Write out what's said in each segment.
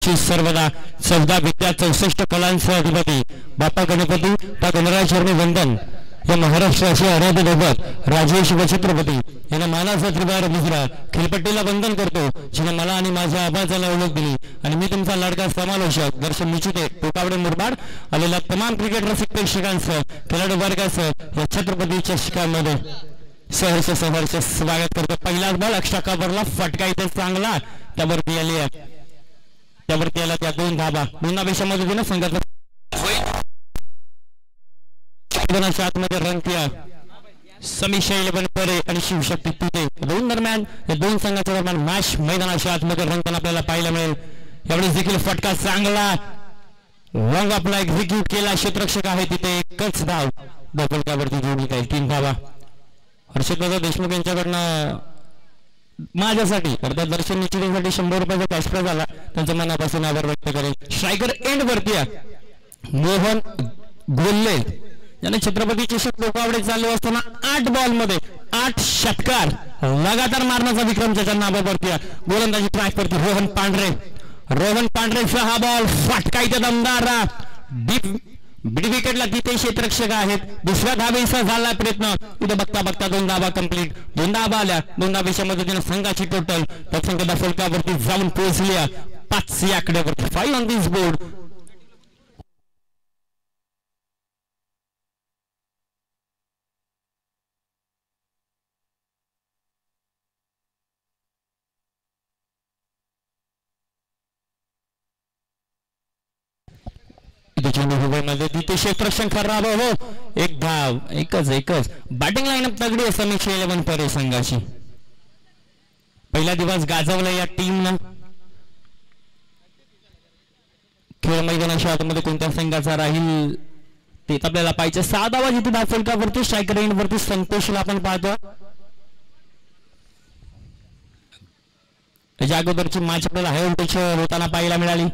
संघाची सर्वदा 14 विद्या 64 कलांचा अधिपती बाप्पा गणपती त्या गणराजचरणी वंदन या महाराष्ट्राचे आराध्य दैवत राजेश व छत्रपती यांना मानाचा त्रिवार दुसरा खेळपट्टीला वंदन करतो जिने मला आणि माझ्या आवाजाला ओळख दिली आणि मी तुमचा लाडका समालोचक दर्शन निश्चिते टोकावडे मुरबाड आलेल्या तमाम क्रिकेट रसिक प्रेक्षकांसह खेळाडू वर्गासह या छत्रपतीच्या शिकामध्ये सहर्ष स्वागत करतो। पहिलाच बॉल अक्षरा कव्हरला फटका इथे चांगला त्यावरती आली आहे त्यावरती आला त्या दोन धाब्याच्या मदतीने संघाचा आतमध्ये रंगत्या समीक्षा 11 परे आणि शिवशक्ती तिथे दोन दरम्यान या दोन संघाच्या दरम्यान मॅच मैदानाच्या आतमध्ये रंगताना आपल्याला पाहायला मिळेल। यावेळी देखील फटका चांगला रंग आपला एक्झिक्यूट केला क्षेत्ररक्षक आहे तिथे एकच धाव फलकावरती जोडली काही 3 धावा। हर्षददादा देशमुख यांच्याकडनं माझ्यासाठी अर्थात दर्शन निश्चितीसाठी 100 रुपयाचा कॅश प्राइज आला त्यांच्या मनापासून आभार व्यक्त करेल। स्ट्रायकर एंड वरती मोहन गोल्ले याने छत्रपती चषक लोकावडे चालू असताना 8 बॉल मध्ये 8 षटकार लगातार मारण्याचा विक्रम त्याच्या नावावरती गोलंदाजी ट्रॅक वरती रोहन पांढरे 6 बॉल फटका इथे दमदार बिड विकेटला तिथे क्षेत्ररक्षक आहेत दुसऱ्या धावेचा झाला प्रयत्न इथे बघता 2 धावा कंप्लीट 2 धावा आल्या 2 धावेच्या मदतीने संघाची टोटल त्या संघाच्या फलकावरती जाऊन पोहोचली 5 या आकड्यावरती 5 ऑन दिस बोर्ड। तिथे क्षेत्ररक्षण खराब हो एक धाव एकच बॅटिंग लाईनअप तगडी आहे समीक्षा 11 परे संघाची पहिला दिवस गाजवला या टीमनं खेळ मैदानाच्या आतमध्ये कोणत्या संघाचा राहील ते आपल्याला पाहिजे। 6 धावा जिथे दाखवलकावरती स्ट्रायकर एंड वरती संतोषला आपण पाहतो त्याच्या अगोदरची मॅच आपल्याला हाय व्होल्टेज होताना पाहायला मिळाली।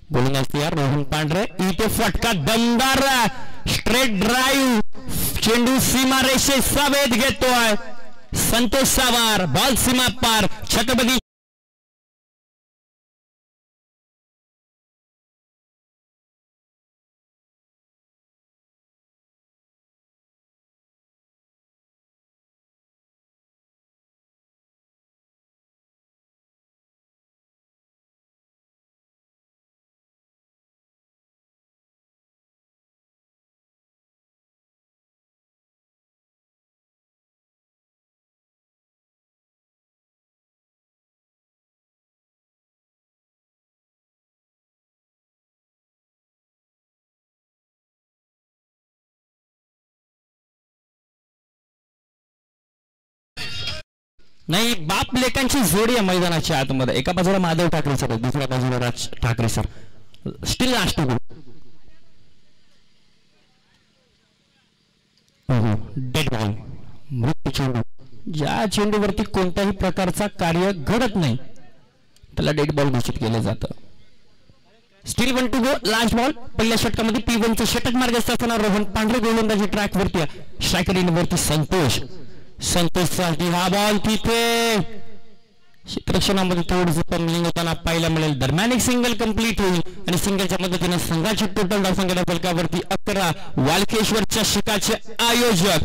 गोलंदाज यार रोहन पांढरे इथे फटका दमदार स्ट्रेट ड्राइव्ह चेंडू सीमा रेषेचा वेध घेतोय संतोष सावार बॉल सीमा पार छत्रपती नाही बाप लेकांची जोडी आहे मैदानाच्या आतमध्ये एका बाजूला माधव ठाकरे सर दुसऱ्या बाजूला Raj Thackeray sir still last dead ball मृत्यू चेंडू ज्या चेंडूवरती कोणत्याही प्रकारचा कार्य घडत नाही त्याला डेड बॉल घोषित केलं जातं। Still 1 to go last ball पहिल्या षटकामध्ये P1 चे षटक मार्ग असताना रोहन पांढरे गोलंदाजी ट्रॅक वरती स्ट्रायकर इन वरती संतोषसाठी हा बॉल तिथे क्षेत्ररक्षणामध्ये थोडंसं पम्बलिंग होताना पाहायला मिळेल। दरम्यान एक सिंगल कंप्लीट होईल आणि सिंगलच्या मदतीने संघाची टोटल धावसंख्या फलकावरती 11 वालकेश्वरच्या शिकाचे आयोजक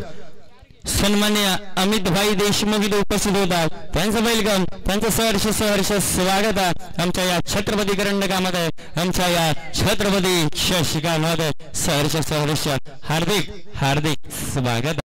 सन्मान्य अमित भाई देशमुख इथे उपस्थित होतात त्यांचं वेलकम त्यांचं सहर्ष स्वागत आमच्या या छत्रपती करंडकामध्ये आमच्या या छत्रपती शिकामध्ये सहर्ष हार्दिक स्वागत।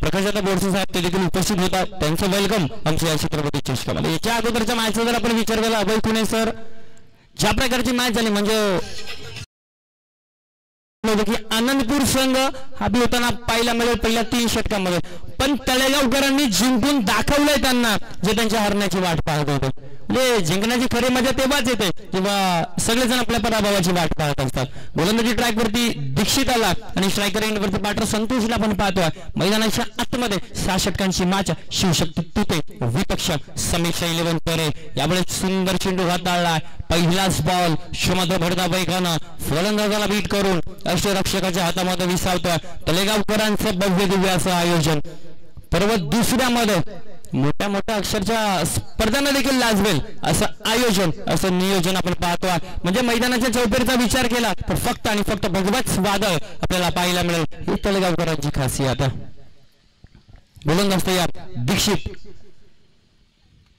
प्रकाशदादा बोरसे साहेब ते देखील उपस्थित होतात त्यांचं वेलकम आमच्या या छत्रपती चषकामध्ये। याच्या अगोदरच्या मॅचचा जर आपण विचार केला अभय पुणे सर ज्या प्रकारची मॅच झाली म्हणजे आनंदपूर संघ हा बी होताना पाहायला मिळेल पहिल्या 3 षटकामध्ये पण तळेगावकरांनी जिंकून दाखवलंय त्यांना जे त्यांच्या हरण्याची वाट पाहत होते म्हणजे जिंकण्याची खरी मजा तेव्हाच येते जेव्हा सगळेजण आपल्या पराभवाची वाट पाहत असतात. गोलंदाजी ट्रॅक वरती दीक्षित आला आणि स्ट्रायकर एंड वरती पार्टनर संतोषला पण पाहतोय. मैदानाच्या आतमध्ये 6 षटकांची मॅच. शिवशक्ती तुते विपक्ष समीक्षा 11 परे. यावेळेस सुंदर चेंडू हाताळला. पहिलाच बॉल क्षमता भरता बैकानं फलंदाजाला बीट करून अष्टरक्षकाच्या हातामध्ये विसावतोय. तळेगावकरांचं भव्य दिव्य असं आयोजन. पर्व दुसऱ्यामध्ये मोठ्या मोठ्या अक्षरच्या स्पर्धांना देखील लाजवेल असं आयोजन, असं नियोजन आपण पाहतोय. म्हणजे मैदानाच्या चौपेरीचा विचार केला तर फक्त आणि फक्त भगवत वादळ आपल्याला पाहायला मिळेल. ही तळेगावकरांची खासियत. गोलंदाज तयार दीक्षित.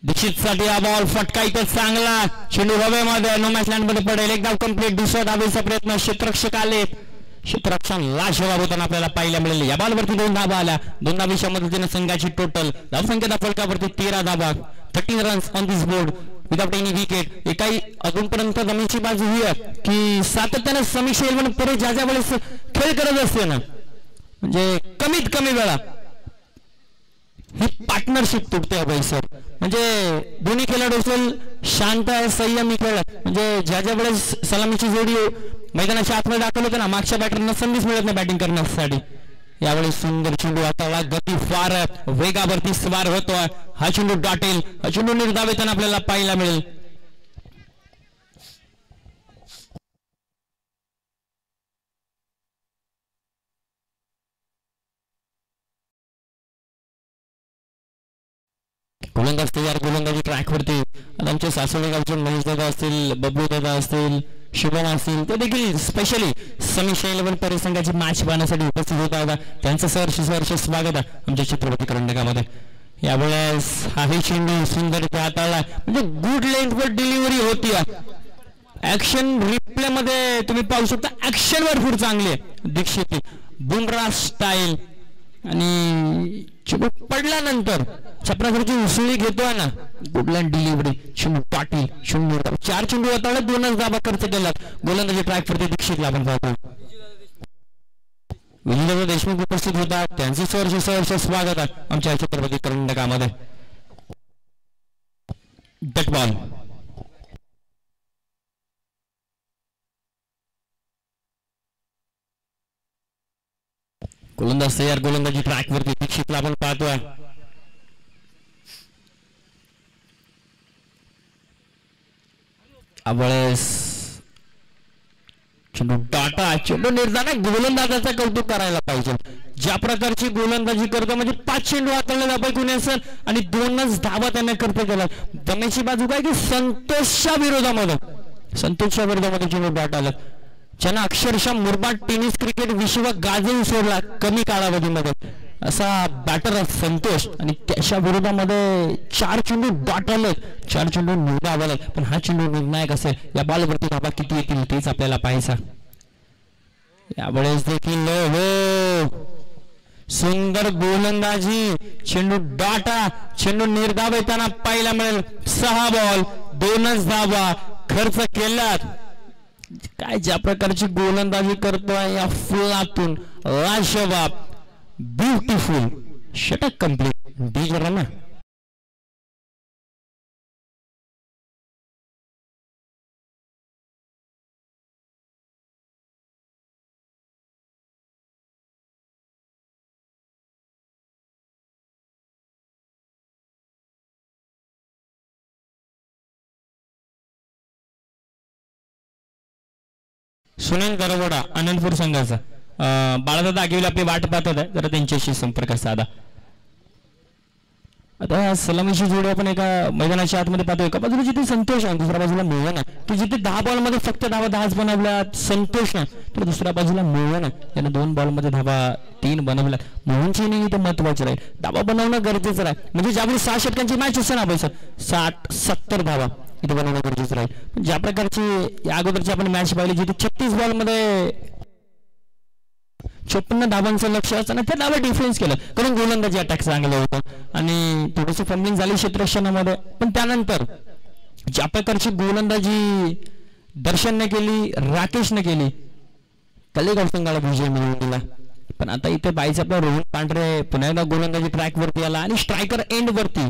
दीक्षित साठी हा बॉल फटका इथं चांगला. चेंडू हवेमध्ये नो मॅच लँड मध्ये पडेल. एक धाव कंप्लीट. दुसरा धावेचा प्रयत्न. क्षेत्ररक्षक आले. क्षेत्ररक्षण लाजवाब होताना आपल्याला पाहायला मिळेल. या बॉलवरती 2 धाबा आल्या. 2 धाबीच्या मदतीने संघाची टोटल धावसंख्या फलकावरती 13 धाबा. 13 runs on this board without any wicket. एकाही अजूनपर्यंत जमीनची बाजू ही आहे की सातत्याने समीक्षा 11 परे ज्या ज्या वेळेस खेळ करत असते ना, म्हणजे कमीत कमी वेळा ही पार्टनरशिप तुटते अभयसर. म्हणजे दोन्ही खेळाडू असेल शांत आहे, संयमी खेळ. म्हणजे ज्या ज्या वेळेस सलामीची जोडी मैदानाच्या आतमध्ये दाखल होते ना, मागच्या बॅटरना संधीच मिळत नाही बॅटिंग करण्यासाठी. यावेळेस सुंदर चेंडू हाताळला. गती फार वेगावरती स्वार होतोय. हा चेंडू दाटेल. हा चेंडू निर्धाविताना आपल्याला पाहायला मिळेल. गोलंदाज तयार. गोलंदाजी ट्रॅक वरती आमचे सासवडी गावचे महेश दादा असतील, बबलू दादा असतील, शुभम असतील, ते देखील स्पेशली समीक्षा 11 परिसंघाची मॅच पाहण्यासाठी उपस्थित होता होता. त्यांचं सहर्ष स्वागत आहे आमच्या छत्रपती करंडकामध्ये. यावेळेस हाही चेंडू सुंदर हाताळला. म्हणजे गुड लेंथवर डिलिव्हरी होती. ऍक्शन रिप्ले मध्ये तुम्ही पाहू शकता. ऍक्शन भरपूर चांगली आहे दीक्षित. बुमराह स्टाईल. आणि चेंडू पडल्यानंतर छपराकडची उसळी घेतोय ना, गुडलँड डिलिव्हरी. चेंडू पाटील. 4 चेंडू हाताळले. 2च धाबा खर्च केलात. गोलंदाजी ट्रॅक वरती दीक्षितला आपण पाहतो. विजयदादा देशमुख उपस्थित होतात. त्यांचे सहर्ष स्वागत आहे आमच्या छत्रपती करंडकामध्ये. डट बॉल. गोलंदाज तयार. गोलंदाजी ट्रॅक वरती दीक्षितला आपण पाहतोय. यावेळेस चेंडू टाटा. चेंडू निर्धार. गोलंदाजाचं कौतुक करायला पाहिजे. ज्या प्रकारची गोलंदाजी करतो, म्हणजे 5 चेंडू हाताळले दाबायकुने असेल आणि 2च धावा त्यांना करता गेला. दमेची बाजू काय की संतोषच्या विरोधामध्ये चेंडू बॅट आला. ज्यांना अक्षरशः मुरबाड टेनिस क्रिकेट विश्व गाजवून सोडला कमी कालावधीमध्ये असा बॅटर संतोष. आणि त्याच्या विरोधामध्ये 4 चेंडू डॉट आले. 4 चेंडू निर्धाव. पण हा चेंडू निर्णायक असेल. या बॉलवरती धाबा किती येतील तेच आपल्याला पाहायचं. यावेळेस देखील हो सुंदर गोलंदाजी. चेंडू डाटा. चेंडू निर्धाव येताना पाहायला मिळेल. 6 बॉल 2च धाबा खर्च केल्यात. काय ज्या प्रकारची गोलंदाजी करतोय या फुलातून. लाजवाब. ब्युटिफुल. षटक कंप्लीट. डीजे रमा. सुनील दरवडा आनंदपूर संघाचा. बाळादादा आगिवले आपली वाट पाहत होते. जरा त्यांच्याशी संपर्क साधा. आता सलामीची जोडी आपण एका मैदानाच्या आतमध्ये पाहतो. एका बाजूला जिथे संतोष आहे, दुसऱ्या बाजूला मिळवण आहे. की जिथे 10 बॉलमध्ये फक्त धावा 10च बनवल्यात संतोष नाही, तर दुसऱ्या बाजूला मिळवण आहे. त्यानं 2 बॉलमध्ये धावा 3 बनवल्यात. मोहनची इनिंग इथं महत्वाची राहील. धावा बनवणं गरजेचं आहे. म्हणजे ज्यावेळी 6 षटकांची मॅच असते ना बाई सर, 60-70 धावा इथे बनवणं गरजेचं राहील. पण ज्या प्रकारची या अगोदरची आपण मॅच पाहिली जिथे 36 बॉलमध्ये 54 धावांचं लक्ष असताना त्या धावा डिफेन्स केलं, कारण गोलंदाजी अटॅक चांगलं होतं आणि थोडंसं फंबिंग झाली क्षेत्ररक्षणामध्ये. पण त्यानंतर ज्या प्रकारची गोलंदाजी दर्शनने केली, राकेशने केली, तळेगाव संघाला विजय मिळवून दिला. पण आता इथे बाईचा आपला रोहन पांढरे पुन्हा एकदा गोलंदाजी ट्रॅक वरती आला आणि स्ट्रायकर एंड वरती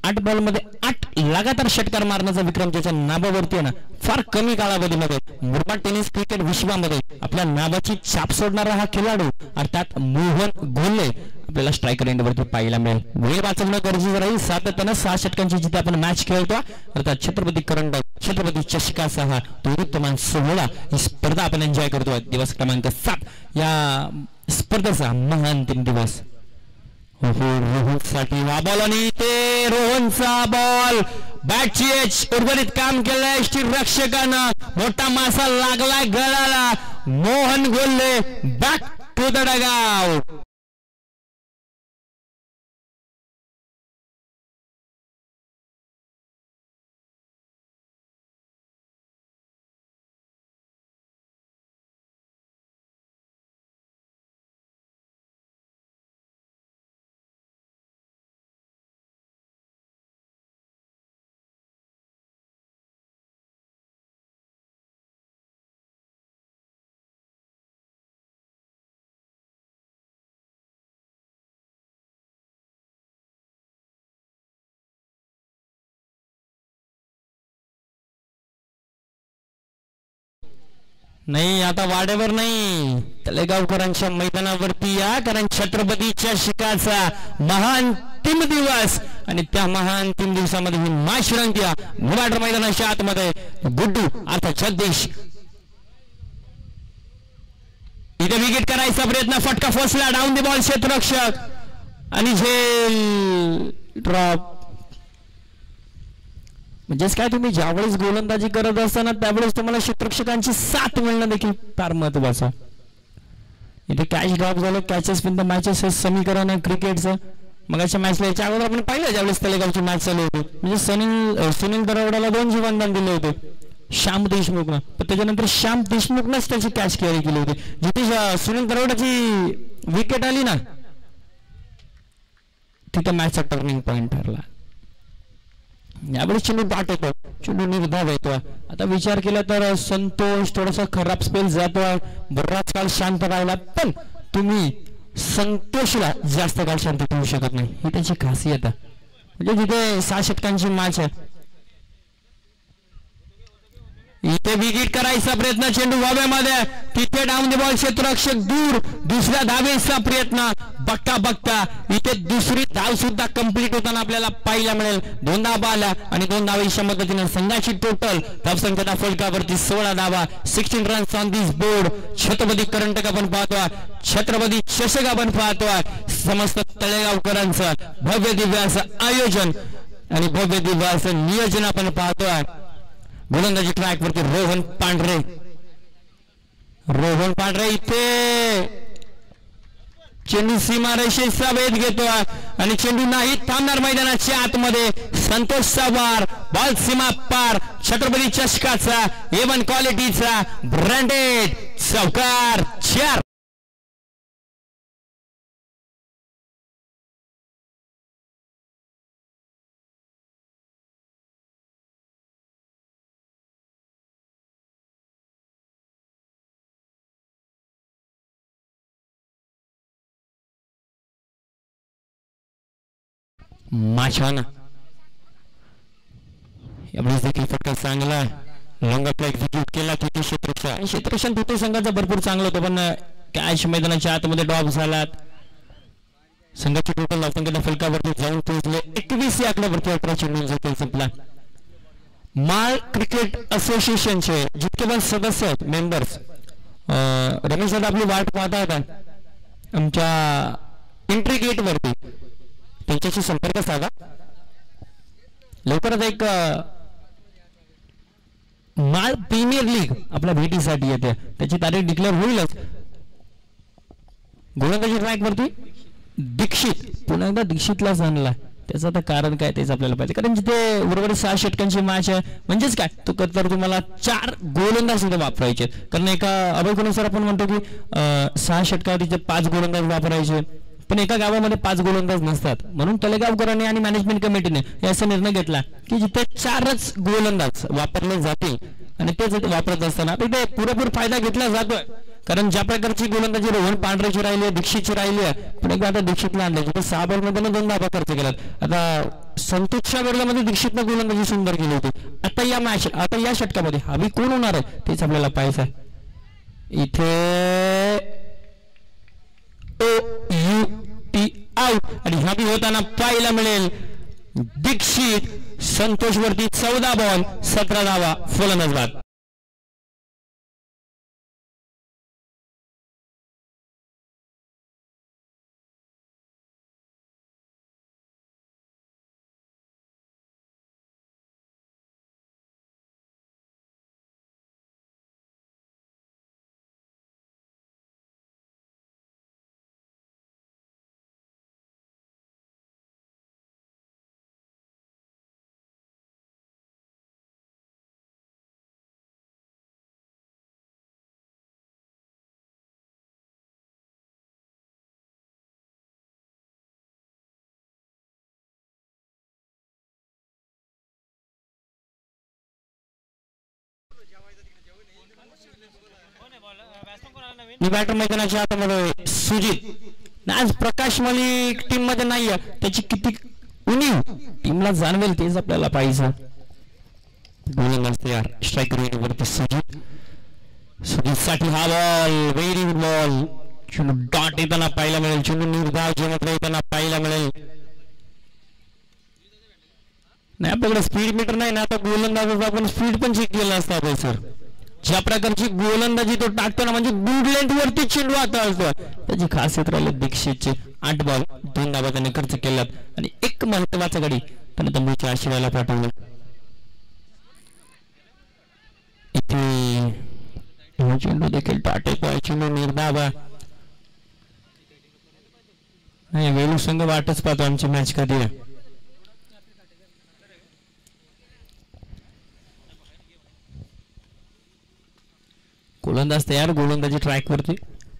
8 बॉलमध्ये 8 लगातार षटकार मारण्याचा विक्रम त्याच्या नाबावरती आहे ना फार कमी कालावधीमध्ये मुरबाड टेनिस क्रिकेट विश्वामध्ये आपल्या नावाची छाप सोडणारा हा खेळाडू अर्थात मोहन घोले आपल्याला स्ट्रायकर एंडवरती पाहायला मिळेल. वेळ वाचवणं गरजेचं राहील. सातत्यानं 6 षटकांची जिथे आपण मॅच खेळतो अर्थात छत्रपती करंडक छत्रपती चषकासह क्रमांक 16 ही स्पर्धा आपण एन्जॉय करतोय. दिवस क्रमांक 7 या स्पर्धेचा महाअंतिम दिवस. रोहन साठी हा बॉल आणि ते रोहनचा बॉल बॅटची एच उर्वरित काम केलंय रक्षकानं. मोठा मासा लागलाय गळाला. Mohan Golle back to the dugout. नाही आता वाड्यावर नाही तळेगावकरांच्या मैदानावरती या कारण छत्रपतीच्या शिकाचा महाअंतिम दिवस आणि त्या महाअंतिम दिवसामध्ये ही मॅच रंगत्या मुरबाड मैदानाच्या आतमध्ये. गुड्डू अर्थात जगदीश इथे विकेट करायचा प्रयत्न फटका फसला. डाऊन दी बॉल क्षेत्ररक्षक आणि झेल ड्रॉप. म्हणजेच काय तुम्ही ज्यावेळेस गोलंदाजी करत असताना त्यावेळेस तुम्हाला क्षेत्ररक्षकांची साथ मिळणं देखील फार महत्वाचं. इथे कॅच ड्रॉप झालं. कॅचेस विन द मॅचेस हे समीकरण आहे क्रिकेटचं. मगाच्या मॅचला याच्या अगोदर आपण पाहिलं ज्यावेळेस तळेगावची मॅच चालू होती म्हणजे सुनील दरवड्याला 2 जीवनदान दिले होते श्याम देशमुखनं. पण त्याच्यानंतर श्याम देशमुखनंच त्याची कॅच कॅरी केली होती. जिथे सुनील दरवड्याची विकेट आली ना तिथे मॅचचा टर्निंग पॉइंट ठरला. यावेळेस चेंडू दाट येतो. चेंडू निर्धाव येतो. आता विचार केला तर संतोष थोडासा खराब स्पेल जातोय. बराच काळ शांत राहिला पण तुम्ही संतोषला जास्त काळ शांत ठेवू शकत नाही. ही त्याची खासियत आहे. म्हणजे जिथे 6 षटकांची मॅच आहे इथे विकेट करायचा प्रयत्न. चेंडू हवेमध्ये तिथे डाऊन द बॉल क्षेत्ररक्षक दूर. दुसऱ्या धावेचा प्रयत्न बघता बघता इथे दुसरी धाव सुद्धा कंप्लीट होताना आपल्याला पाहायला मिळेल. 2 धावा आल्या आणि 2 धावेच्या मदतीने संघाची टोटल धावसंख्या फलकावरती 16 धावा. 16 runs on this board. Chhatrapati Karantak आपण पाहतोय. छत्रपती चषक आपण पाहतोय. समस्त तळेगावकरांचं भव्य दिव्य असं आयोजन आणि भव्य दिव्य असं नियोजन आपण पाहतोय. गोलंदाजी ट्रॅक वरती रोहन पांढरे. रोहन पांढरे इथे चेंडू सीमा रेषेचा वेध घेतोय आणि चेंडू नाही थांबणार मैदानाच्या आतमध्ये. संतोषचा वार. बॉल सीमा पार. छत्रपती चषकाचा A1 क्वालिटीचा ब्रँडेड चौकार 4. माशाना यावेळेस देखील फटका चांगला लॉंग आपला एक्झिक्यूट केला. तिथे क्षेत्ररक्षण तिथे संघाचा भरपूर चांगला होतं पण कॅच मैदानाच्या आतमध्ये ड्रॉप झाला. संघाची टोटल धावसंख्या फलकावरती जाऊन पोहोचले 21 या आकड्यावरती 18 चेंडूंचा संपला. माळ क्रिकेट असोसिएशनचे जितके पण सदस्य आहेत मेंबर्स रमेश दादा आपली वाट पाहता होता आमच्या एंट्री गेट वरती त्यांच्याशी संपर्क साधा. लवकरच एक माळ प्रीमियर लीग आपल्या भेटीसाठी येते. त्याची तारीख डिक्लेअर होईलच. गोलंदाजी ट्रॅक वरती दीक्षित पुन्हा एकदा दीक्षितलाच आणला. त्याचं आता कारण काय तेच आपल्याला पाहिजे कारण जिथे उर्वरित 6 षटकांची मॅच आहे म्हणजेच काय तो तर तुम्हाला 4 गोलंदाज सुद्धा वापरायचे. कारण एका अभयकुनुसार आपण म्हणतो की 6 षटकावरती 5 गोलंदाज वापरायचे पण एका गावामध्ये 5 गोलंदाज नसतात. म्हणून तळेगावकरांनी आणि मॅनेजमेंट कमिटीने असा निर्णय घेतला की जिथे 4च गोलंदाज वापरले जातील आणि तेच वापरत असताना तिथे पुरेपूर फायदा घेतला जातोय. कारण ज्या प्रकारची गोलंदाजी रोहन पांढरेची राहिली आहे, दीक्षितची राहिली आहे, पण एकदा आता दीक्षितला आणले तर 6 बॉलमध्ये 2 धावा खर्च केल्यात. आता संतोषच्या विरोधामध्ये दीक्षितनं गोलंदाजी सुंदर केली होती. आता या षटकामध्ये हवी कोण होणार आहे तेच आपल्याला पाहायचं आहे. इथे आउट आणि हवी होताना पाहायला मिळेल दीक्षित. संतोष वरती 14 बॉल 17 धावा फलंदाज बाद. बॅटर मैदानाच्या आतमध्ये सुजित. आज प्रकाश मलिक टीम मध्ये नाहीये, त्याची किती उणीव टीमला जाणवेल तेच आपल्याला पाहिजे. गोलंदाज तयार, स्ट्रायकर वरती सुजित. सुजितसाठी हा बॉल व्हेरी गुड बॉल. चेंडू डॉट येताना पाहायला मिळेल, चेंडू निर्धाव जेवढा येताना पाहायला मिळेल. नाही आपल्याकडे स्पीड मीटर नाही ना, आता गोलंदाजाचा आपण स्पीड पण चेक केला असता आपण सर. ज्या प्रकारची गोलंदाजी तो टाकतो ना, म्हणजे गुड लेंथ वरती चेंडू आता असतो. त्याची खासियत राहिली दीक्षितचे. 8 बॉल 2 धावा त्याने खर्च केल्यात आणि एक महत्वाचा गडी त्याने तंबूच्या आशियाला पाठवलं. इथे चेंडू देखील टाटे चेंडू निर्धावा. नाही वेलू संघ वाटच पाहतो आमची मॅच कधी आहे. गोलंदाज तयार, गोलंदाजी ट्रॅक वरती.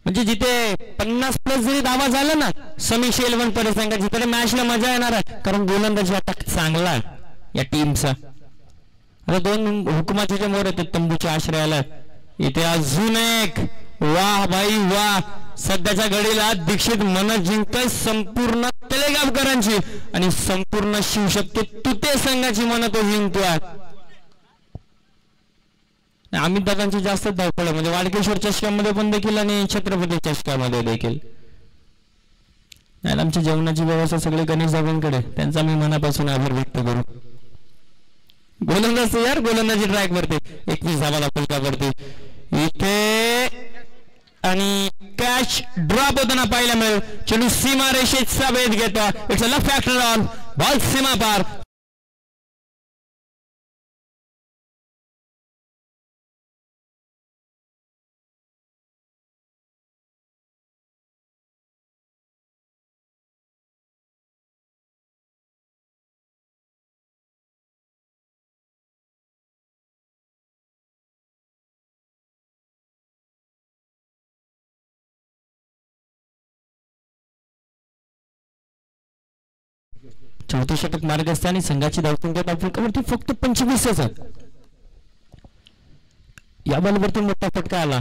म्हणजे जिथे 50+ जरी धावा झाला ना समीश 11 परे संघाची, तिथे मॅचला मजा येणार आहे. कारण गोलंदाजी आता चांगला आहे या टीमचा. आता 2 हुकुमाचे मोर आहेत तंबूच्या आश्रयाला. इथे अजून एक वाह भाई वाह. सध्याच्या घडीला दीक्षित मन जिंकतोय संपूर्ण तळेगावकरांची आणि संपूर्ण शिवशक्ती तुते संघाची मन तो जिंकतोय. अमित दादांची जास्त धावपळ आहे, म्हणजे वाडकेश्वर चषकामध्ये पण देखील आणि छत्रपती चषकामध्ये देखील. नाही आमची जेवणाची व्यवस्था सगळे गणेश दादांकडे, त्यांचा मी मनापासून आभार व्यक्त करू. गोलंदाज यार गोलंदाजी ट्रॅक वरती 21 धावा फलकावरती इथे आणि कॅच ड्रॉप होताना पाहायला मिळेल. चेंडू सीमा रेषेचा वेध घेतो. It's a left factor on ball सीमा पार. चौथे षटक मार्ग असते आणि संघाची धावसंख्या धावफलकावरती फक्त 25 आहे. या बॉलवरती मोठा फटका आला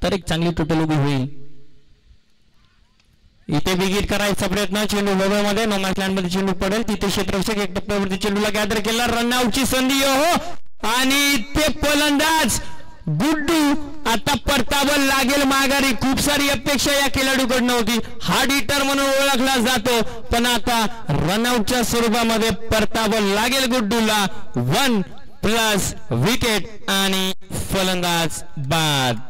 तर एक चांगली टोटल उभी होईल. इथे बिगिट करायचा प्रयत्न, चेंडू मध्ये नो मॅच लँड मध्ये चेंडू पडेल. तिथे क्षेत्ररक्षक एक टप्प्यावरती चेंडूला गॅदर केला. रनआउटची संधी हो आणि ते फलंदाज गुड्डू आता परतावल लागेल माघारी. खूप सारी अपेक्षा या खेळाडूकडनं होती, हार्ड हिटर म्हणून ओळखला जातो, पण आता रनआउटच्या स्वरूपामध्ये परतावल लागेल गुड्डूला. 1+ विकेट आणि फलंदाज बाद.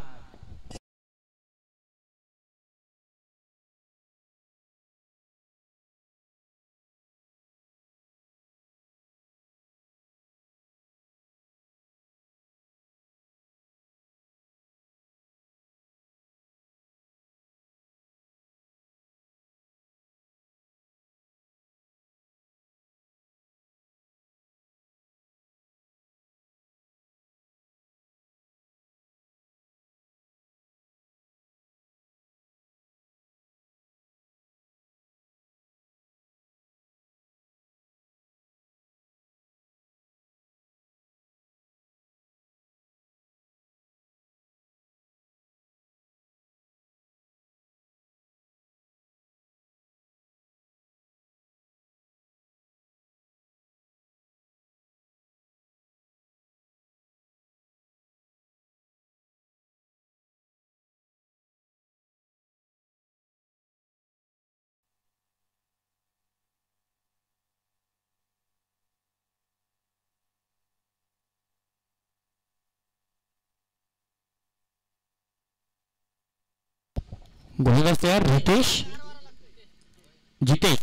गोलंदाज तयार रितेश जितेश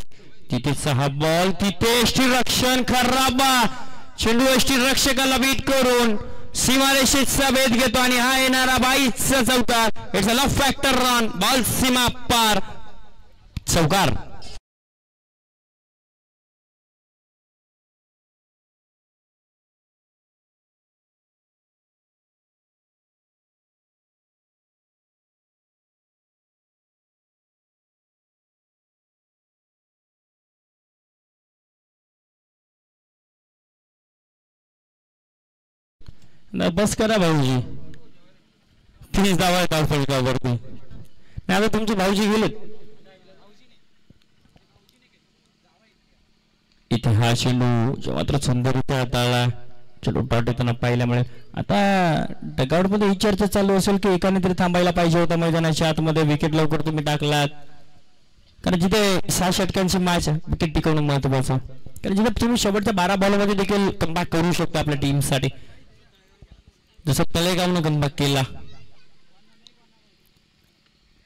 तिथेचा हा बॉल तिथे रक्षण खराब चेंडू रक्षकाला बीट करून सीमारेषेचा भेद घेतो आणि हा येणारा 22चा चौकार it's a loft factor run ball सीमा पार चौकार बस करा भाऊजी 30 धावा आहेत फलकावरती नाही आता तुमचे भाऊजी गेलेत इथे हा चेंडू जो मात्र सुंदररित्या हाताळला चेंडू डॉट येताना पाहिल्यामुळे आता डगआउट मध्ये ही चर्चा चालू असेल की एकाने तरी थांबायला पाहिजे होता मैदानाच्या आतमध्ये विकेट लवकर तुम्ही टाकलात कारण जिथे 6 षटकांची मॅच विकेट टिकवणं महत्वाचं कारण जिथे तुम्ही शेवटच्या 12 बॉलमध्ये देखील कमबॅक करू शकता आपल्या टीमसाठी जसं तळेगावनं कमबॅक केला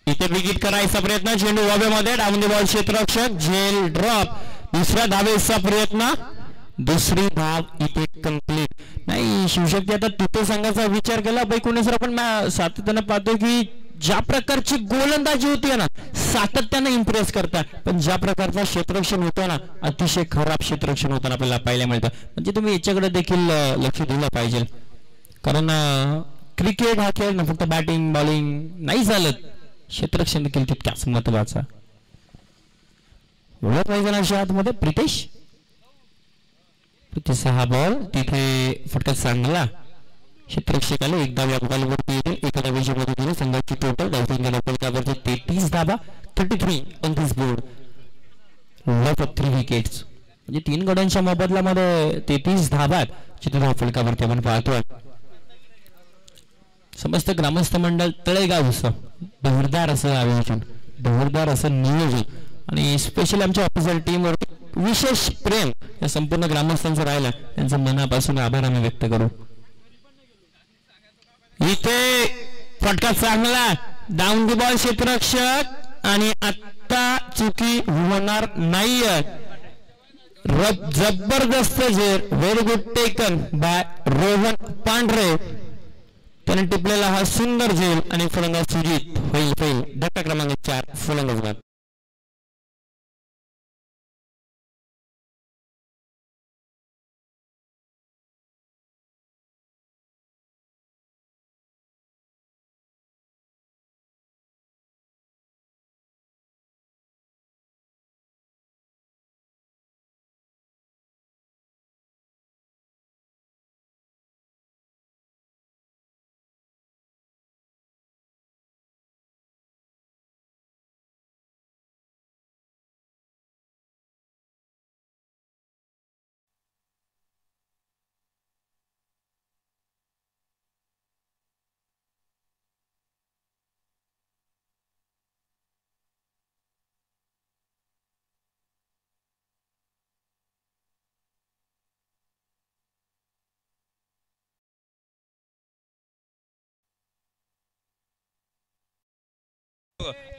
इथे विकेट करायचा प्रयत्न चेंडू हवेमध्ये डाऊन द बॉल क्षेत्ररक्षक झेल ड्रॉप दुसऱ्या धावेचा प्रयत्न दुसरी धाव इथे कंप्लीट नाही शिवशक्ती आता तिथे संघाचा विचार केला कोणीसर आपण सातत्यानं पाहतो की ज्या प्रकारची गोलंदाजी होती ना सातत्यानं इम्प्रेस करतात पण ज्या प्रकारचा क्षेत्ररक्षण होतं ना अतिशय खराब क्षेत्ररक्षण होताना आपल्याला पाहायला मिळतं म्हणजे तुम्ही याच्याकडे देखील लक्ष दिलं पाहिजे कारण क्रिकेट हा खेळ ना फक्त बॅटिंग बॉलिंग नाही चालत क्षेत्ररक्षण देखील तितकाच महत्वाचा ओळख मैदानाच्या आतमध्ये प्रितेश हा बॉल तिथे फटका चांगला क्षेत्ररक्षकाला एकदा बॉलवरती येते एका धावेच्या मदतीने संघाची टोटल धावसंख्या फलकावरती 33 धावा 33 on this board lot of 3 wickets म्हणजे 3 गड्यांच्या मोबदल्यामध्ये 33 धावा चित्र फलकावरती आपण पाहतोय समस्त ग्रामस्थ मंडळ तळेगावचं जोरदार असं आयोजन जोरदार असं नियोजन आणि स्पेशली आमच्या ऑफिशियल टीमवर विशेष प्रेम या संपूर्ण ग्रामस्थांचं राहिलं त्यांचं मनापासून आभार आम्ही व्यक्त करू इथे फटका चांगला डाऊन द बॉल क्षेत्ररक्षक आणि आता चुकी होणार नाहीये जबरदस्त झेल very good taken by Rohan पांढरे त्याने टिपलेला हा सुंदर झेल आणि फलंदाज सुजित होईल धक्का क्रमांक 4 फलंदाज बाद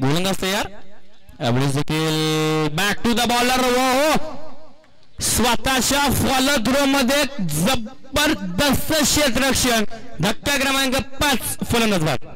गोलंदाज तयार देखील बॅक टू द बॉलर स्वतःच्या फॉलो थ्रो मध्ये जबरदस्त क्षेत्ररक्षण धक्का क्रमांक 5 फलंदाज बाद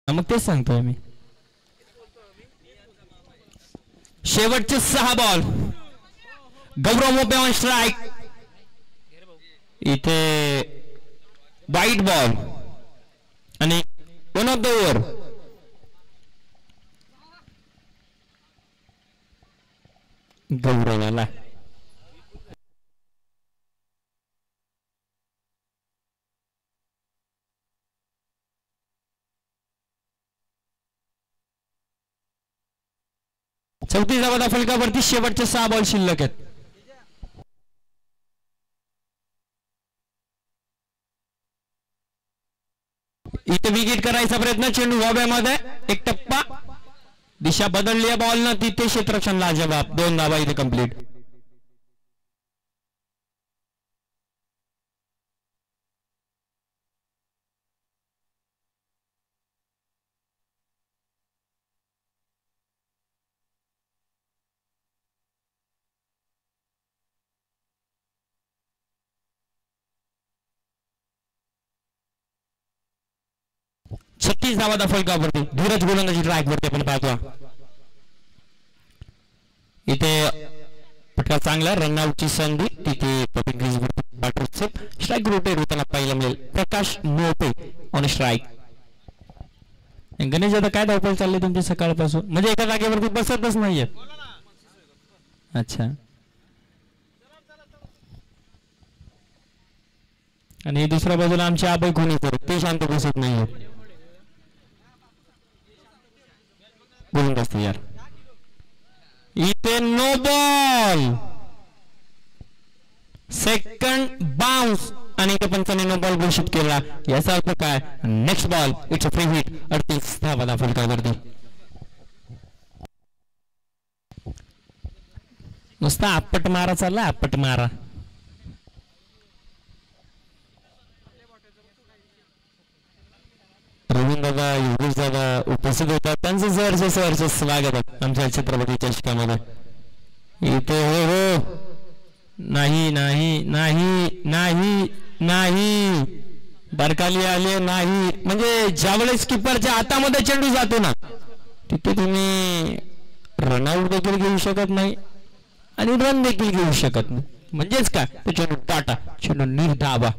मग तेच सांगतोय मी शेवटचे 6 ball. Gaurav Mope on strike. इथे वाईट बॉल आणि 1 ऑफ द ओव्हर. गौरवाला चौथी धावा फलकावरती शेवटचे 6 बॉल शिल्लक आहेत. इथे विकेट करायचा प्रयत्न. चेंडू हवेमध्ये. एक टप्पा. दिशा बदलली आहे बॉल न. तिथे क्षेत्ररक्षण लाजवाब. 2 धावा इथे कंप्लीट. छत्तीस धावा फलकावरती. धीरज गोलंदाजी ट्रॅक वरती आपण पाहतो. इथे फटका चांगला. रनआउटची संधी. तिथे स्ट्राईक रोटेट होताना पाहायला मिळेल. प्रकाश मोपे ऑन स्ट्राईक. गणेश दादा काय धावपळ चालली तुमची सकाळपासून? म्हणजे एका जागेवरती बसतच नाहीये. अच्छा. आणि दुसऱ्या बाजूला आमचे आबाई कोणी तर ते शांत बसत नाहीये. बोलून बसते यार. इथे नो बॉल. सेकंड बाउन्स आणि इथे पंचाने नो बॉल घोषित केला. याचा अर्थ काय? Next ball. It's a free hit. 38 धावा फलकावरती. नुसता आपट मारा चालला. आपट मारा. दादा योगेश दादा उपस्थित होतात. त्यांचं सहर्ष स्वागत आहे आमच्या छत्रपती चषकामध्ये. इथे हो हो. नाही नाही नाही नाही नाही. बरकाली आले नाही. म्हणजे ज्यावेळेस किपरच्या हातामध्ये चेंडू जातो ना तिथे तुम्ही रनआउट देखील घेऊ शकत नाही आणि रन देखील घेऊ शकत नाही. म्हणजेच काय? तो चेंडू टाटा. चेंडू निर्धावा.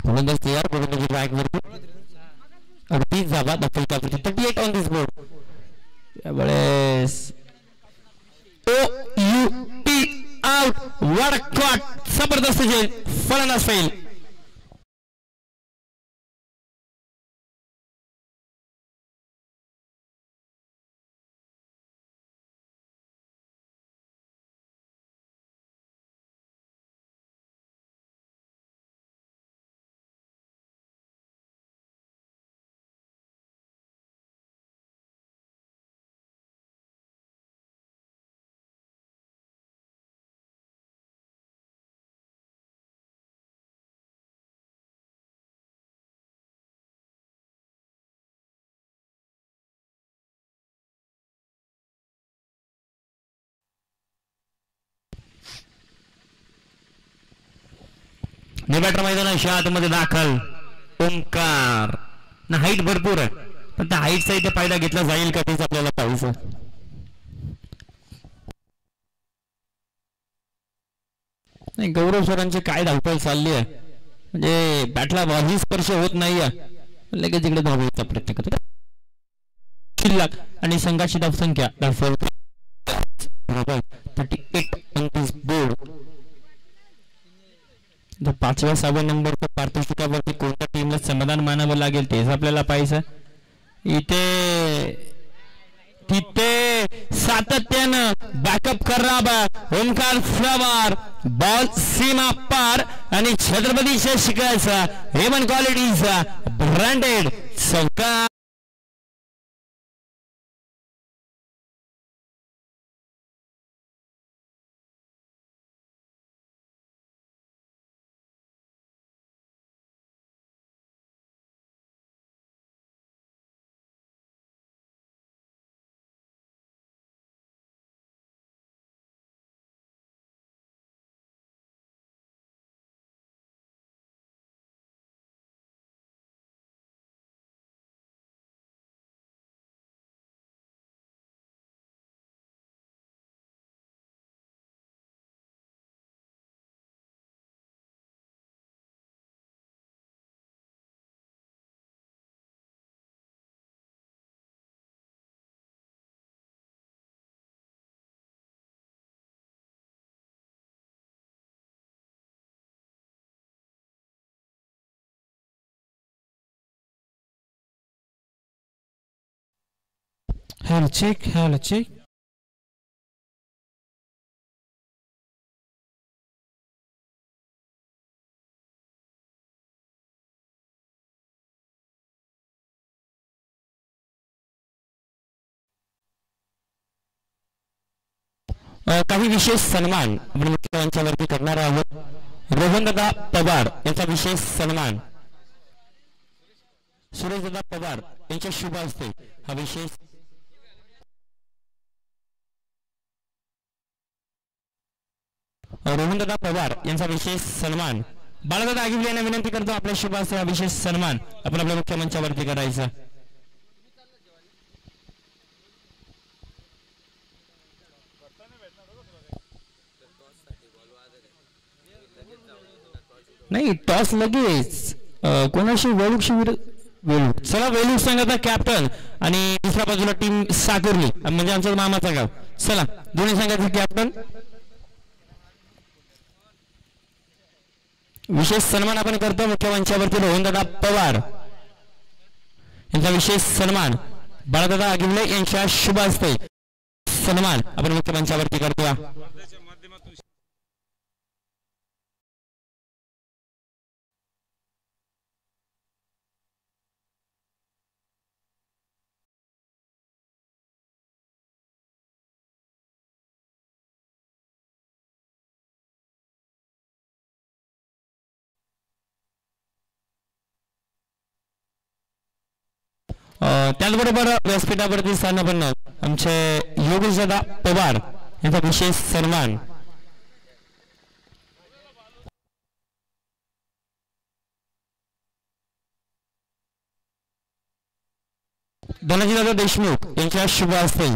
गोलंदाज तयार. गोलंदाजी ट्रॅक वरती. 38 धावा फलकावरती. 38 ऑन दिस बोर्ड. त्यावेळेस आउट. What a catch. जबरदस्त झेल. फलंदाज फेल. बॅटर मैदानाच्या आतमध्ये दाखल. ओंकार ना हाईट भरपूर आहे पण त्या हाईटचा इथे फायदा घेतला जाईल का तेच आपल्याला पाहायचं. नाही गौरव सरांची काय धावपळ चालली आहे. म्हणजे बॅटला बॉलही स्पर्श होत नाही लगेच इकडे धावायचा प्रयत्न करतो. शिल्लक आणि संघाची धावसंख्या 38 बोर्ड. 5व्या 6व्या नंबरच्या पारितोषिकावरती कोणत्या टीमला समाधान मानावं लागेल तेच आपल्याला पाहायचं. इथे तिथे सातत्यानं बॅकअप करा. ओंकार फ्लावर बॉल सीमा पार आणि छत्रपती शिकायचा हेमन क्वालिटीचा ब्रँडेड चौका. Hello check, hello check. काही विशेष सन्मान आपण मुख्यमंचावरती करणार आहोत. रोहनदादा पवार यांचा विशेष सन्मान, सुरेशदादा पवार यांच्या शुभ हस्ते हा विशेष रोहनदादा पवार यांचा विशेष सन्मान. बाळादादा आगिवले यांना विनंती करतो आपल्या शुभ हस्ते हा विशेष सन्मान आपण आपल्या मुख्यमंचावरती करायचा. नाही टॉस लगेच कोणाशी वेळूकशी वेळू. चला वेळूक संघाचा कॅप्टन आणि दुसऱ्या बाजूला टीम साकुर्ली म्हणजे आमचा मामाचा गाव. चला दोन्ही संघाचे कॅप्टन विशेष सन्मान आपण करतो मुख्यमंचावरती. रोहनदादा पवार यांचा विशेष सन्मान, बाळादादा आगिवले यांच्या शुभ हस्ते सन्मान आपण मुख्यमंचावरती करतो. त्याचबरोबर व्यासपीठावरती स्थान आमचे योगेशदादा पवार यांचा विशेष सन्मान, धनाजीदादा देशमुख यांच्या शुभ हस्ते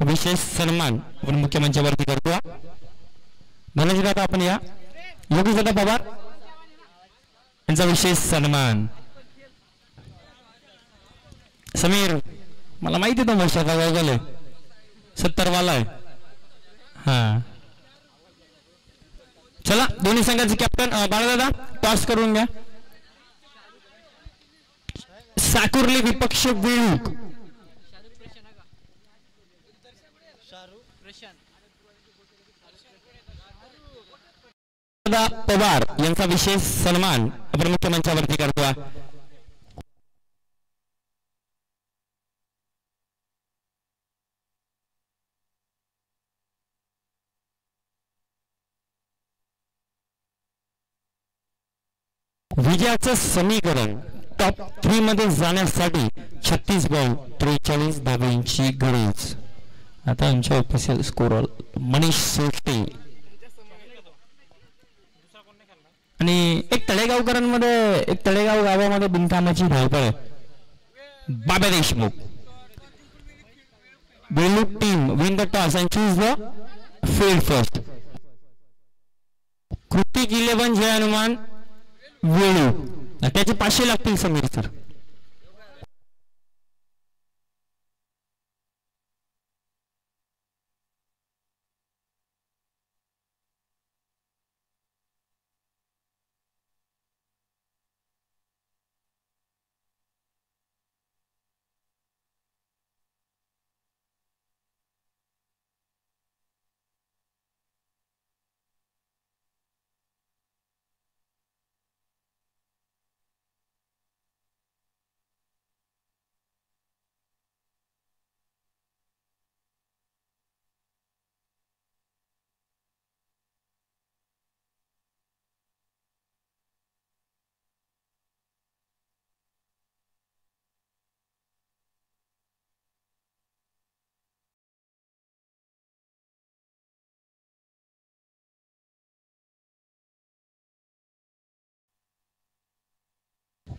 विशेष सन्मान आपण मुख्यमंचावरती करतो. धनाजीदादा आपण या. योगेशदादा पवार यांचा विशेष सन्मान. समीर मला माहिती आहे तो वर्षाचा काय झालं 70 वाला आहे. हा चला दोन्ही संघाचे कॅप्टन बाळादादा टॉस करून घ्या. साकुर्ली विपक्ष वेळूक पवार यांचा विशेष सन्मान आपण मुख्यमंचावरती करतो. विजयाचं समीकरण टॉप 3 मध्ये जाण्यासाठी 36 बॉल 43 धाब्यांची गरज. आता आमच्या ऑफिशियल स्कोरर मनीष सोष्टे आणि एक तळेगाव गावामध्ये बिनकामाची धावपळ Baba Deshmukh. Beluk team win the toss and choose the field first. Kritik 11 जय हनुमान वेळू त्याचे 500 लागतील समीर सर.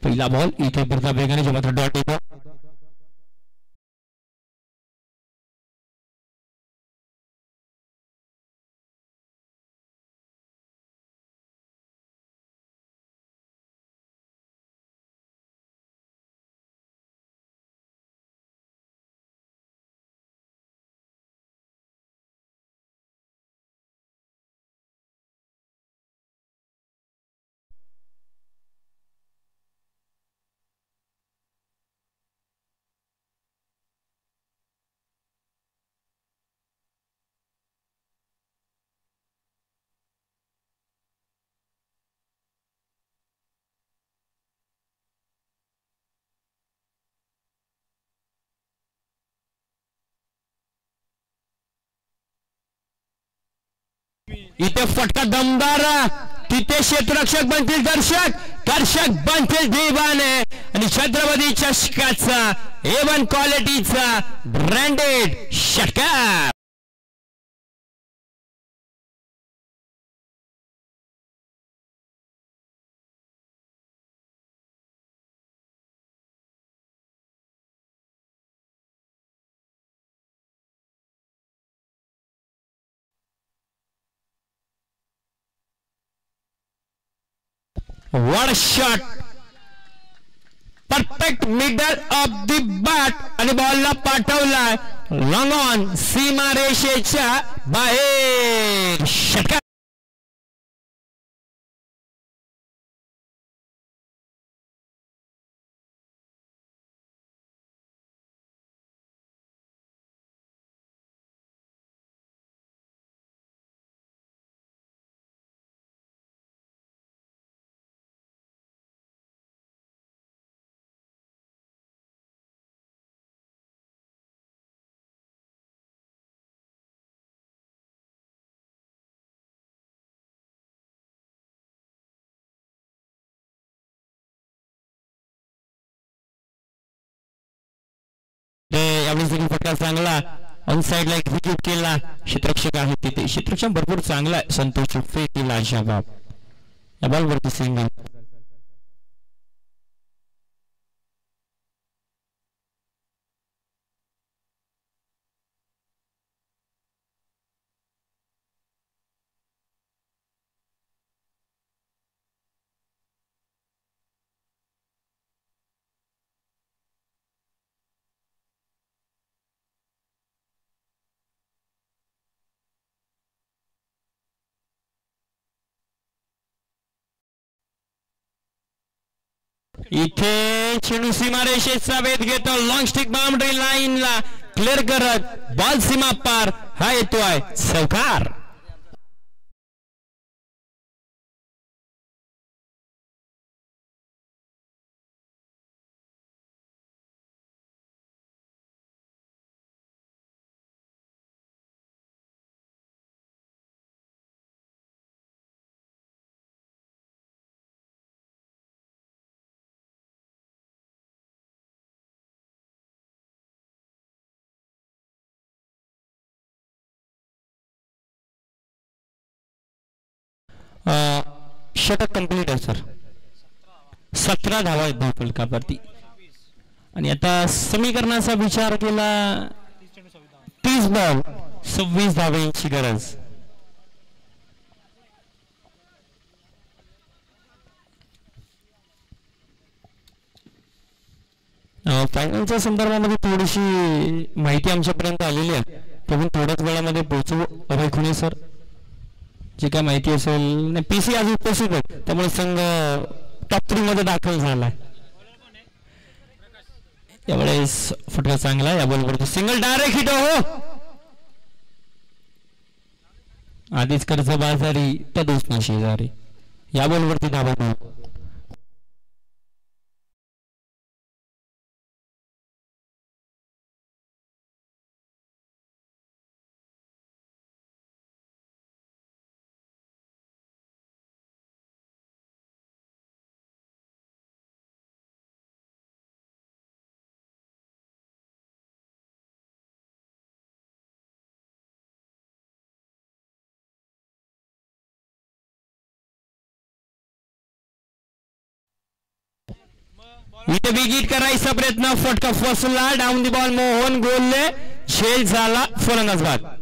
पहिला बॉल इथे प्रताप वेगाने जो मात्र डॉट येतो. इथे फटका दमदार, तिथे क्षेत्ररक्षक बनतील दर्शक, दर्शक बनतील दिवाने आणि छत्रपती चषकाचा A1 क्वालिटीचा ब्रँडेड षटकार. What a shot! Perfect middle of the bat आणि बॉलला पाठवलाय लॉंग ऑन सीमा रेषेच्या बाहेर. षटकार. फटका चांगला ऑन साइड ला एक्झिक्यूट केला. क्षेत्ररक्षक आहे तिथे, क्षेत्ररक्षक भरपूर चांगला आहे. संतोष फेकीला शाबाब या बॉलवरती सिंगल. इथे चेंडू सीमारेषेचा वेध घेतो. लॉंग स्टिक बाउंड्री लाईनला क्लिअर करत बॉल सीमा पार. हा येतोय चौकार. षटक कंप्लीट आहे सर. 17 धावा आहेत धावफलकावरती आणि आता समीकरणाचा विचार केला 30 बॉल 26 धावांची गरज. फायनलच्या संदर्भामध्ये थोडीशी माहिती आमच्यापर्यंत आलेली आहे, पण थोड्याच वेळामध्ये पोहोचवू अभय खुणे सर. जी काय माहिती असेल PC आज उपस्थित आहे, त्यामुळे संघ टॉप 3 मध्ये दाखल झाला. यावेळेस फटका चांगला. या बॉलवरती सिंगल डायरेक्ट हिट. हो आधीच कर्ज बाजारी त्या दोस्तना शेजारी. या बॉलवरती धावा. इथे विकेट करायचा प्रयत्न, फटका फसला. डाऊन दी बॉल मोहन गोलले झेल झाला फलंदाज बाद.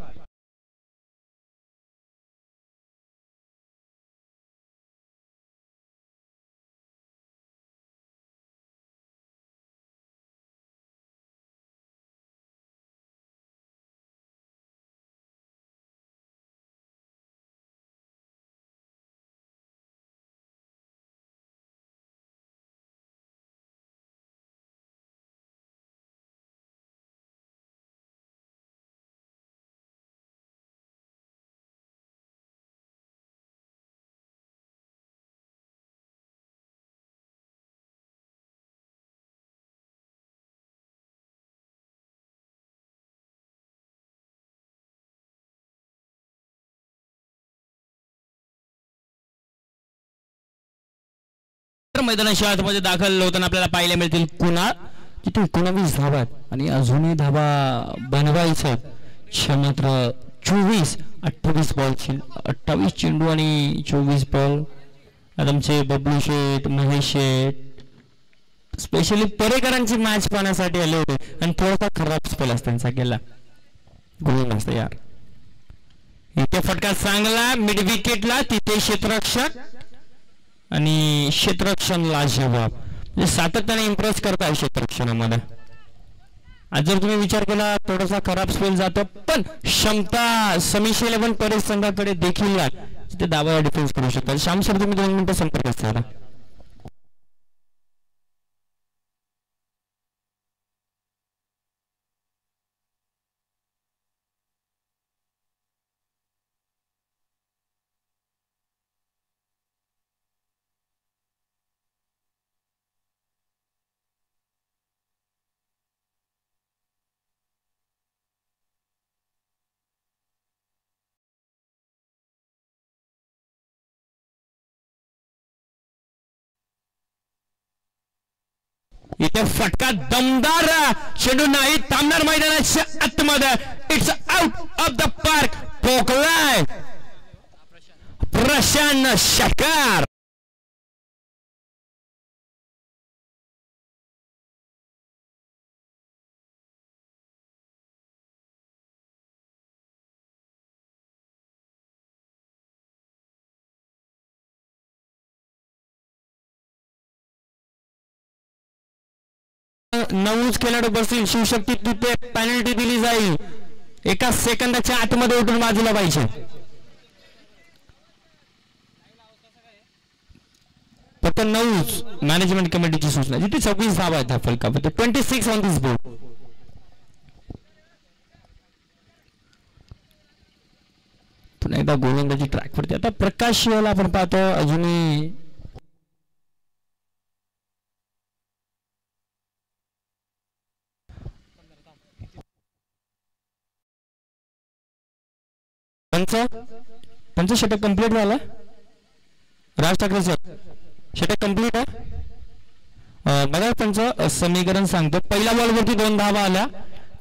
मैदानाच्या आतमध्ये दाखल होताना आपल्याला पाहायला मिळतील कुणाल तिथे 19 धावा आणि अजूनही धावा बनवायचं मात्र 28 बॉल 28 चेंडू आणि 24 बॉल. आमचे बबलू शेठ महेश शेठ स्पेशली परेकरांची मॅच पाहण्यासाठी आले होते आणि थोडासा खराब स्पेल असतो त्यांचा गेला गोल नसतं यार. इथे फटका चांगला मिड विकेटला तिथे क्षेत्ररक्षक आणि क्षेत्ररक्षणला जवाब म्हणजे सातत्याने इम्प्रेस करताय क्षेत्ररक्षणामध्ये. आज जर तुम्ही विचार केला थोडासा खराब स्पेल जातो पण क्षमता समिश 11 परेश संघाकडे देखील ते दावा डिफेन्स करू शकतात. श्याम सर तुम्ही 2 मिनिटं संपर्क साधा. इथे फटका दमदार चेंडू नाही थांबणार मैदानाच्या आतमध्ये. It's out of the park. पोकलाय प्रशांत षटकार. नऊच खेळाडू बसतील शिवशक्ती तिथे पेनल्टी दिली जाईल. एका सेकंदाच्या आतमध्ये उठून बाजूला पाहिजे. फक्त 9 मॅनेजमेंट कमिटीची सूचना जिथे 26 धावा आहेत फलकामध्ये 26 ऑन दिस बोर्ड. पुन्हा एकदा गोलंदाजी ट्रॅक वरती आता प्रकाश याला आपण पाहतो अजूनही पंच षटक कंप्लीट झाला. राज ठाकरे सर षटक कंप्लीट आहे बघा. पंच समीकरण सांगतो पहिल्या बॉलवरती 2 धावा आल्या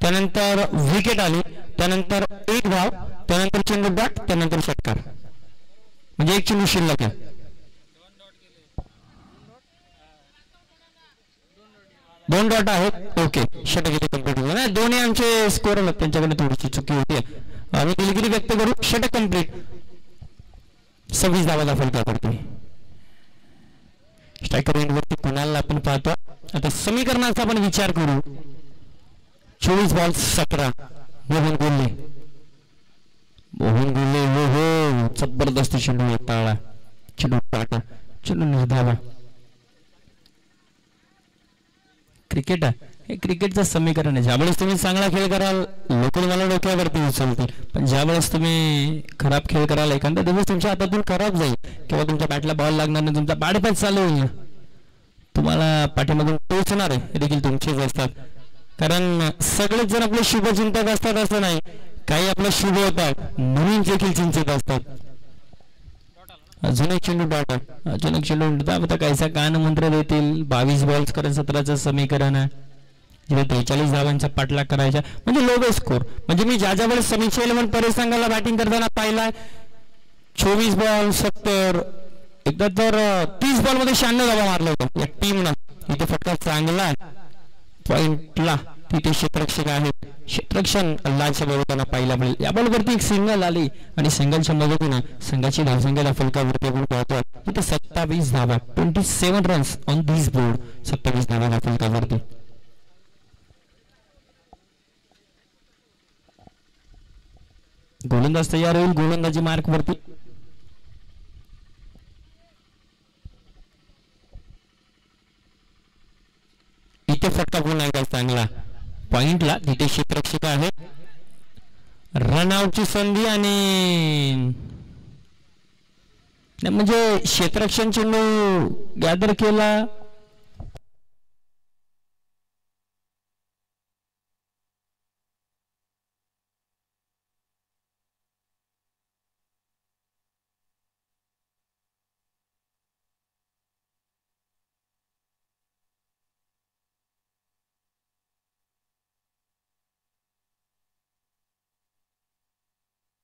त्यानंतर विकेट आली त्यानंतर 1 धाव त्यानंतर चेंडू डॉट त्यानंतर षटकार म्हणजे 1 चेंडू शिल्लक आहे. दोन डॉट आहेत. ओके षटक इथे कंप्लीट झालं नाही. दोन्ही आमचे स्कोर आहेत त्यांच्याकडे थोडीशी चुकी होती. आम्ही दिलगिरी व्यक्त करू. षटक कंप्लीट 26 धावा फलका करतोय. स्ट्रायकर एंडवरती कुणाला आपण पाहतो. आता समीकरणाचा आपण विचार करू. 24 बॉल 17 मोहन गुल्ले हो जबरदस्त चेंडू येताळा चेंडू टाटा चेंडू निर्धावा. क्रिकेट हे क्रिकेटचं समीकरण आहे. ज्यावेळेस तुम्ही चांगला खेळ कराल लोक तुम्हाला डोक्यावरती उचलतील पण ज्यावेळेस तुम्ही खराब खेळ कराल एखादा दिवस तुमच्या हातातून खराब जाईल किंवा तुमच्या बॅटला बॉल लागणार नाही तुमचा बॅटपॅच चालू होईल तुम्हाला पाठीमागून टोचणार आहे हे देखील तुमचेच असतात. कारण सगळेच जण आपले शुभचिंतक असतात असं नाही. काही आपलं शुभ होतात म्हणून देखील चिंतित असतात. अजून एक चेंडू डॉट अजून एक चेंडू आता कायसा कान मंत्र देतील. 22 बॉल्स करेल 17चं समीकरण आहे. 43 धावांचा पाठलाग करायचा म्हणजे लो स्कोर. म्हणजे मी ज्या वेळेस समीक्षा 11 परेश संघाला बॅटिंग करताना पाहिलाय 24 बॉल 70 एकदा तर 30 बॉल मध्ये 96 धावा मारला होता या टीमनं. इथे फटका चांगला पॉइंटला तिथे क्षेत्ररक्षक आहेत. क्षेत्ररक्षण अल्लाच्या बरोबर पाहिला मिळेल. या बॉलवरती एक सिंगल आली आणि सिंगलच्या मदतीने संघाची धावसंख्या फलकावरती आपण पाहतो तिथे 27 धावा 27 रन्स ऑन दिस बोर्ड. 27 धावा फलकावरती. गोलंदाज तयार होईल. गोलंदाजी मार्क वरती इथे फटका पुन्हा एकदा चांगला पॉइंटला तिथे क्षेत्ररक्षक आहे. रनआउटची संधी आणि म्हणजे क्षेत्ररक्षण चेंडू गॅदर केला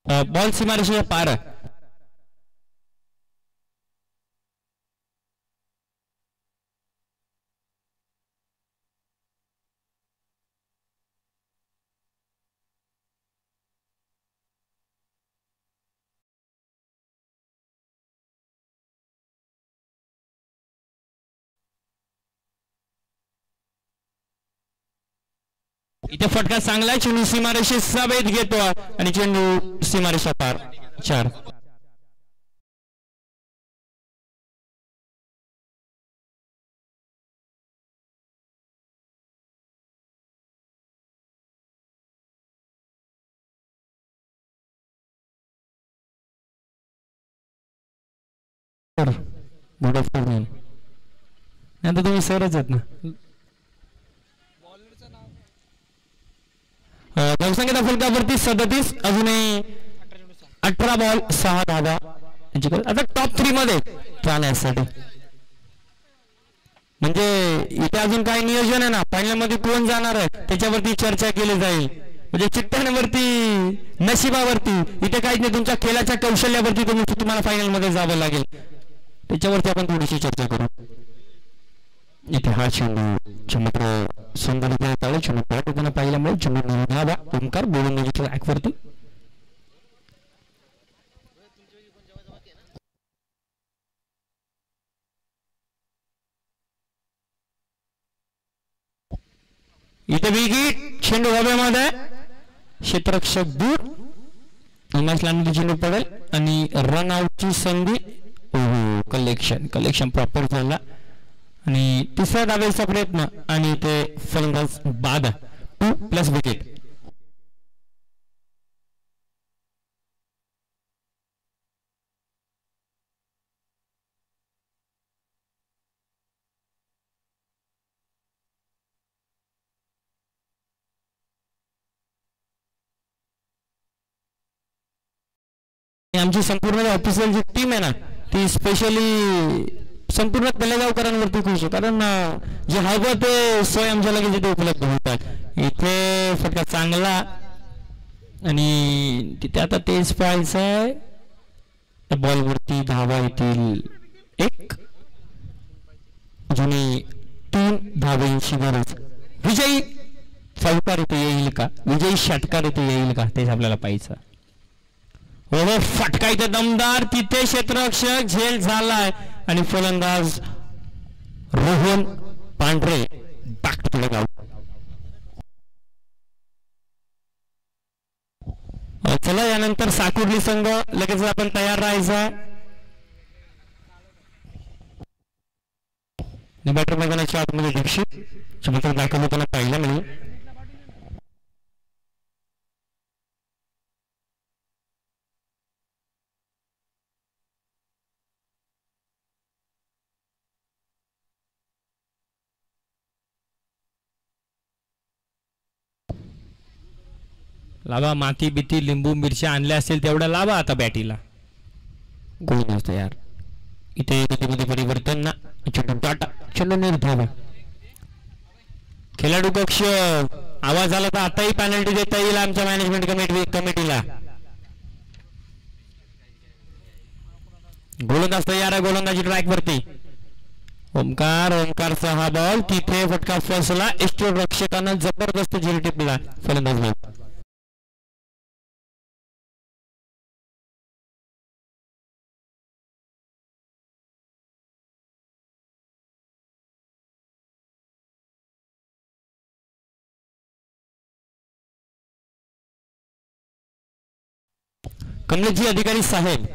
बॉल सीमारेषेच्या पार. इथे फटका चांगला, चेंडू सीमारेषे सभेत घेतो आणि चेंडू सीमारेषा पार. 4. Good afternoon. आता तुम्ही सरच आहेत ना. धावसंख्या फलकावरती 37, अजूनही 18 बॉल 6 धावा. आता टॉप 3 मध्ये जाण्यासाठी म्हणजे इथे अजून काही नियोजन आहे ना, फायनल मध्ये कोण जाणार आहे त्याच्यावरती चर्चा केली जाईल. म्हणजे चिठ्ठ्यांवरती, नशिबावरती इथे काहीच नाही, तुमच्या खेळाच्या कौशल्यावरती तुम्हाला फायनल मध्ये जावं लागेल. त्याच्यावरती आपण थोडीशी चर्चा करू. इथे हा चेंडू मात्र सुंदर चेंडू पॉट होताना पाहिल्यामुळे चेंडू धावा. ओमकार गोलंदाजीच्या ट्रॅकवरती. इथे विकेट, चेंडू हवेमध्ये, क्षेत्ररक्षक दूर. उमेश लांडे चेंडू पडेल आणि रन आउटची संधी. कलेक्शन प्रॉपर झाला आणि तिसऱ्या धावेचा प्रयत्न आणि ते फलंदाज बाद. 2+ विकेट. आमची संपूर्ण ऑफिशियल जी टीम आहे ना, ती स्पेशली संपूर्ण तळेगावकरांवरती खुश आहे, कारण जे हवं ते सोय आमच्या लगेच इथे उपलब्ध होतात. इथे फटका चांगला आणि तिथे आता तेच पाहायचं आहे. बॉलवरती धावा येतील 1, जुनी 3 धावांची गरज. विजयी चौकार इथे येईल का, विजयी षटकार इथे येईल का, तेच आपल्याला पाहायचं. फटका इथे दमदार, तिथे क्षेत्ररक्षक झेल झालाय आणि फलंदाज रोहन पांढरे बॅक टू द आउट. चला यानंतर साकुर्ली संघ लगेच आपण तयार राहायचा. बॅटर मैदानाच्या आतमध्ये दीक्षित चमत्कार दाखल होताना पाहिला मिळेल. लावा, माती बिती लिंबू मिरच्या आणल्या असतील तेवढ्या लावा आता बॅटीला. गोल नसतं यार. इथे गतीमध्ये परिवर्तन ना, चेंडू टाटा, चेंडू निर्धाव. खेळाडू कक्ष आवाज आला तर आताही पेनल्टी देता येईल आमच्या मॅनेजमेंट कमिटीला. गोलंदाज तयार आहे गोलंदाजी ट्रॅक वरती. ओमकारचा हा बॉल, तिथे फटका फसला. रक्षकांना जबरदस्त झेल टिपला फलंदाज बॉल. कमलेशजी अधिकारी साहेब,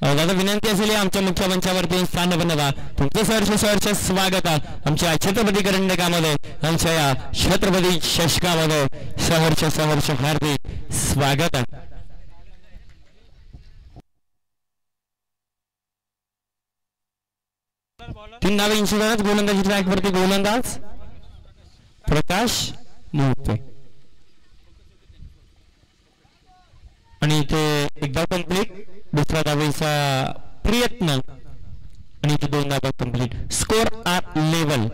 दादा विनंती असेल आमच्या मुख्य मंचावरती स्थान बनवा. तुमचं सहर्ष स्वागत आहे आमच्या छत्रपती करंडकामध्ये, आमच्या या छत्रपती चषकामध्ये सहर्ष हार्दिक स्वागत आहे. तीन धावे इंशिदाच गोलंदाजी ट्रॅक वरती. गोलंदाज प्रकाश मोहिते आणि इथे एकदा कंप्लीट, दुसरा धावेचा प्रयत्न आणि इथे 2 धावा कंप्लीट. Score R level.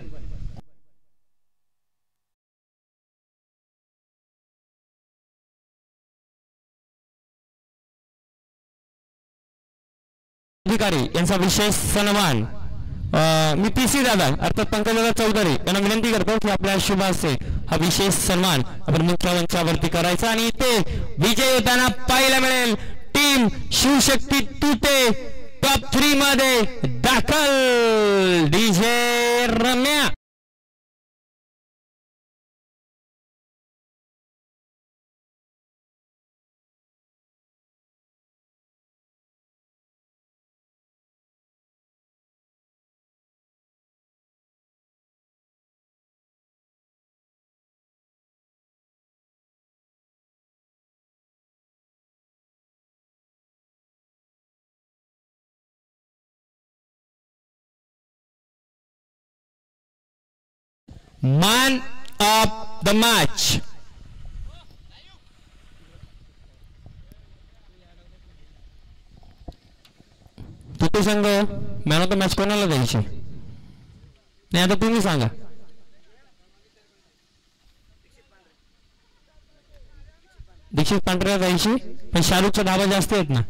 भिकारी यांचा विशेष सन्मान मी पीसी दादा अर्थात पंकजदादा चौधरी यांना विनंती करतो की आपल्या शुभ हस्ते हा विशेष सन्मान आपण मुख्य मंचावरती करायचा आणि इथे विजय होताना पाहायला मिळेल टीम शिवशक्ती तुटे टॉप 3 मध्ये दाखल DJ Ramya. Man of the match. तुटे संघ मॅन ऑफ द मॅच कोणाला द्यायची नाही आता तुम्ही सांगा. दीक्षित पांढऱ्याला द्यायची पण शाहरुखचा धावा जास्त आहेत ना.